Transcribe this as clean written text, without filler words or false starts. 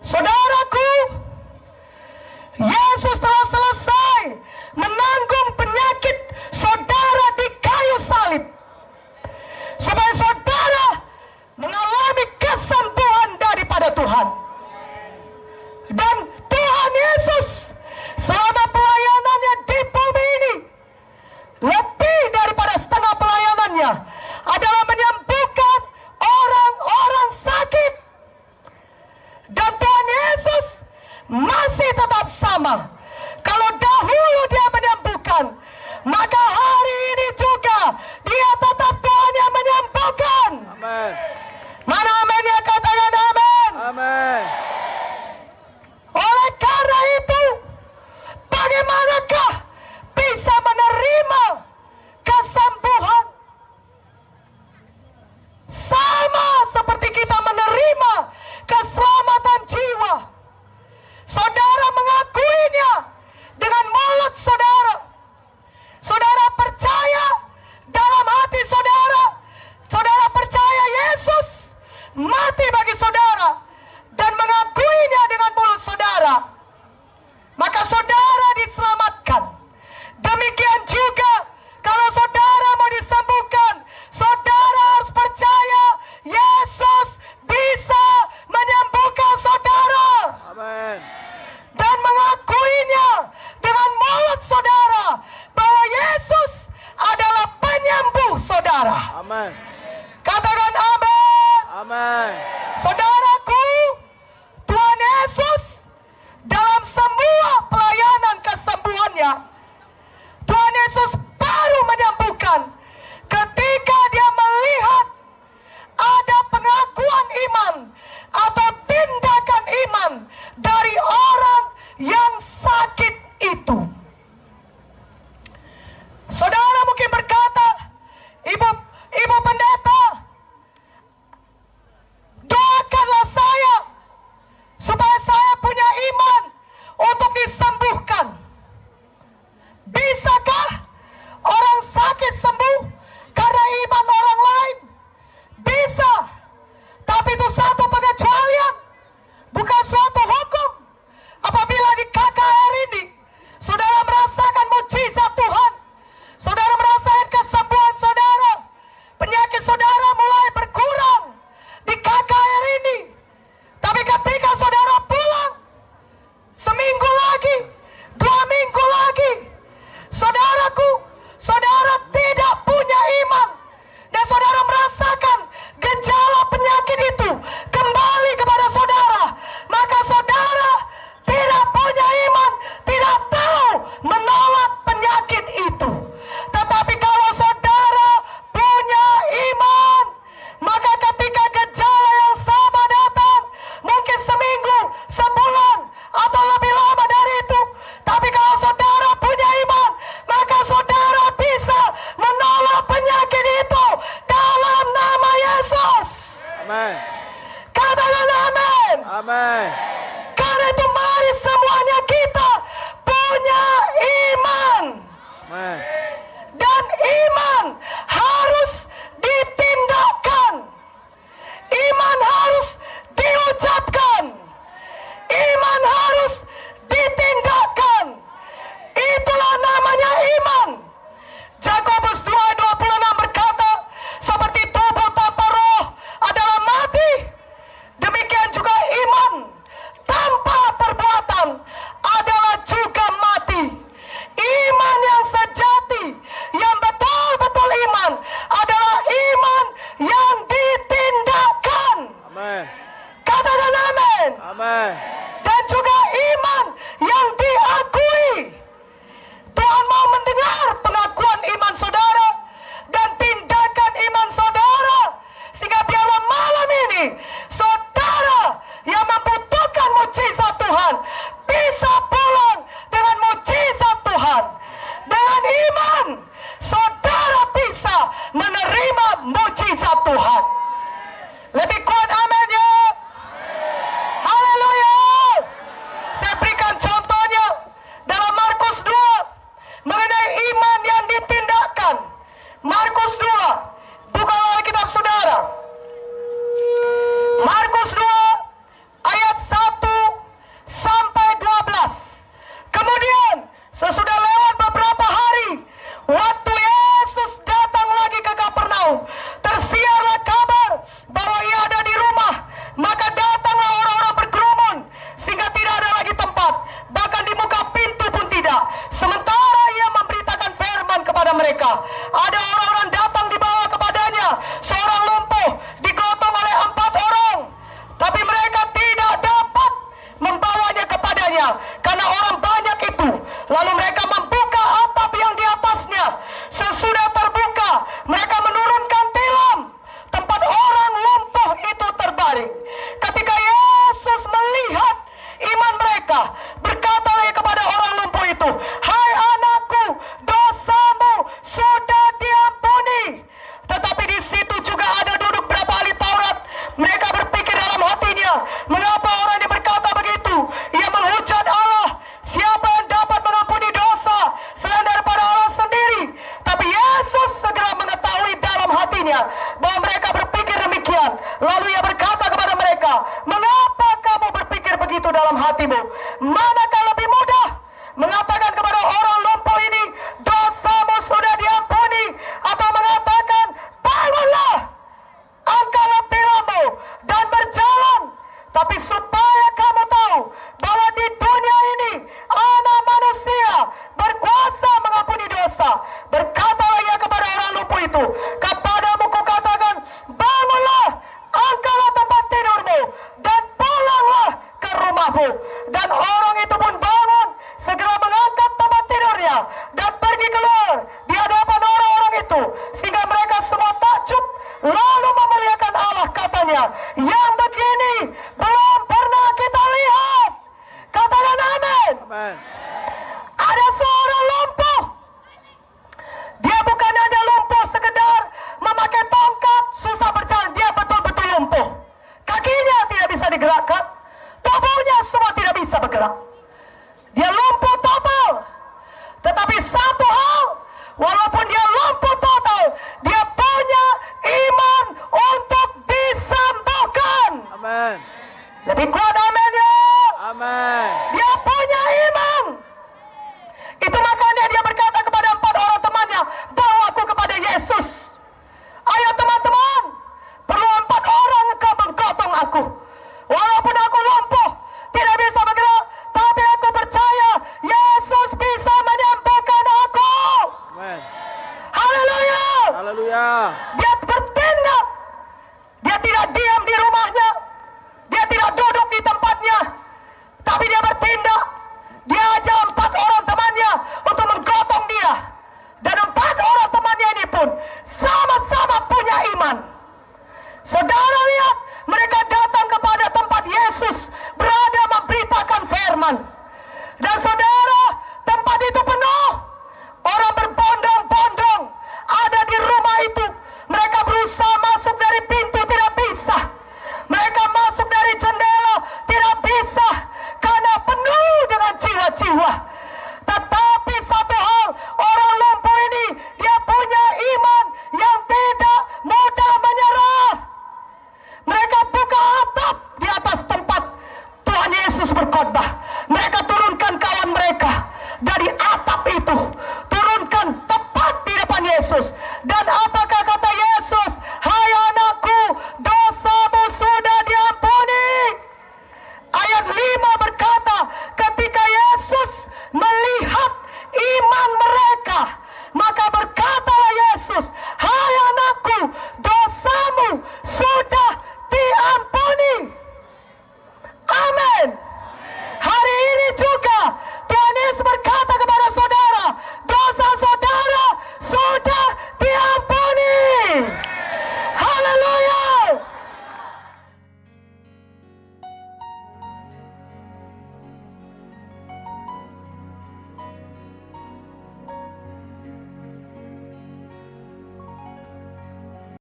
Saudaraku, Yesus telah selesai menanggung penyakit saudara di kayu salib, supaya saudara mengalami kesembuhan daripada Tuhan. Dan Tuhan Yesus selama pelayanannya di bumi ini, lebih daripada setengah pelayanannya adalah menyembuhkan orang-orang sakit. Dan Tuhan Yesus masih tetap sama. Kalau dahulu dia menyembuhkan, maka hari ini juga dia tetap Tuhan yang menyembuhkan. Amin. Mana amin ya, katakan amin. Amin. Oleh karena itu, bagaimanakah bisa menerima kesembuhan? Sama seperti kita menerima keselamatan jiwa. Saudara mengakuinya dengan mulut saudara. Saudara percaya dalam hati saudara. Saudara percaya Yesus mati bagi saudara dan mengakuinya dengan mulut saudara, maka saudara diselamatkan. Demikian juga kalau saudara mau disembuhkan, saudara harus percaya Yesus bisa menyembuhkan saudara. Amin. Dan mengakuinya dengan mulut saudara bahwa Yesus adalah penyembuh saudara. Amin. Katakan amin. Amin. Saudaraku, Tuhan Yesus dalam semua pelayanan kesembuhannya, Tuhan Yesus baru menyembuhkan ketika dia melihat ada pengakuan iman atau tindakan iman dari orang yang sakit itu. Saudara mungkin berkata, Ibu pendeta, doakanlah saya supaya saya punya iman untuk disembuhkan. Bisakah orang sakit sembuh karena iman orang lain? Bisa. Tapi itu satu pengecualian, bukan suatu hukum. Apabila di KKR ini saudara merasakan mujizat Tuhan, saudara merasakan kesembuhan saudara, penyakit saudara mulai berkurang di KKR ini. Tapi ketika saudara pulang, seminggu lagi, 2 minggu lagi, saudaraku, saudara tidak punya iman, dan saudara merasakan gejala penyakit itu kembali kepada saudara, maka saudara tidak punya iman, tidak tahu menolak penyakit itu. Tetapi kalau saudara punya iman, maka ketika gejala yang sama datang, mungkin seminggu, sebulan, atau lebih lama dari itu, tapi kalau saudara punya iman, maka saudara bisa menolak penyakit itu dalam nama Yesus. Amin. Katakan amin. Amin. Karena itu mari semuanya kita punya iman. Amin. Dan iman harus ditindakkan. Iman harus diucapkan. Iman harus ditindakkan. Itulah namanya iman. Yakobus 2:26 berkata, seperti tubuh tanpa roh adalah mati, demikian juga iman tanpa perbuatan adalah juga mati. Iman yang sejati, yang betul-betul iman, adalah iman yang ditindakkan. Amin. Katakan amin. Amin. Dan juga iman yang diakui. Tuhan mau mendengar pengakuan iman saudara dan tindakan iman saudara, sehingga biarlah malam ini saudara yang membutuhkan mujizat Tuhan bisa pulang dengan mujizat Tuhan. Dengan iman saudara bisa menerima mujizat Tuhan. Lebih kuat amin ya. Haleluya. Saya berikan contohnya dalam Markus 2 mengenai iman yang ditindakkan. Markus 2, bukalah Alkitab saudara. Markus 2 ayat 1 Waktu Yesus datang lagi ke Kapernaum, tersiarlah kabar bahwa ia ada di rumah. Maka datanglah orang-orang berkerumun sehingga tidak ada lagi tempat, bahkan di muka pintu pun tidak. Sementara ia memberitakan firman kepada mereka, ada orang-orang datang dibawa kepadanya seorang lumpuh digotong oleh 4 orang, tapi mereka tidak dapat membawanya kepadanya karena orang banyak itu. Lalu mereka membuka atap yang di atasnya. Sesudah terbuka, mereka menurunkan tilam tempat orang lumpuh itu terbaring. Ketika Yesus melihat iman mereka, berkatalah kepada orang lumpuh itu, "Hai anakku, dosamu sudah diampuni." Tetapi di situ juga ada duduk berapa ahli Taurat. Mereka berpikir dalam hatinya, mengapa orang ini berkata begitu? Ia menghujat Allah. Siapa yang dapat mengampuni dosa selain daripada Allah sendiri? Tapi Yesus segera mengetahui dalam hatinya bahwa mereka berpikir demikian. Lalu ia berkata kepada mereka, "Mengapa kamu berpikir begitu dalam hatimu? Manakah lebih mudah mengatakan kepada orang lumpuh ini, dosamu sudah diampuni, atau mengatakan, bangunlah, angkatlah tilammu dan berjalan? Tapi supaya kamu tahu bahwa di dunia ini Anak Manusia berkuasa mengampuni dosa." Berkatalah ia kepada orang lumpuh itu, "Kepadamu kukatakan, bangunlah, angkatlah tempat tidurmu dan pulanglah ke rumahmu." Dan orang itu pun bangun, segera mengangkat tempat tidurnya dan pergi keluar di hadapan orang-orang itu, sehingga mereka semua takjub lalu memuliakan Allah. Katanya, "Yang begini belum pernah kita lihat." Katakan amin. Amen. Ada seorang lumpuh. Dia bukan hanya lumpuh sekedar memakai tongkat, susah berjalan. Dia betul-betul lumpuh. Kakinya tidak bisa digerakkan, tubuhnya semua tidak bisa bergerak. Dia lumpuh total. Tetapi satu hal, walaupun dia lumpuh total, dia punya iman untuk disembuhkan. Amen. Lebih kuat amin ya. Amen. Dia punya iman. Itu makanya dia berkata kepada 4 orang temannya, "Bawa aku kepada Yesus. Ayo teman-teman, perlu 4 orang engkau menggotong aku. Walaupun aku lumpuh, tidak bisa bergerak, tapi aku percaya Yesus bisa menyembuhkan aku." Amen. Haleluya. Haleluya. Dia bertindak. Dia tidak diam di rumahnya. Dia tidak duduk di tempatnya. Tapi dia bertindak. Dia ajak 4 orang temannya untuk menggotong dia. Dan 4 orang temannya ini pun sama-sama punya iman. Saudara lihat, mereka datang kepada tempat Yesus berada memberitakan firman. Dan saudara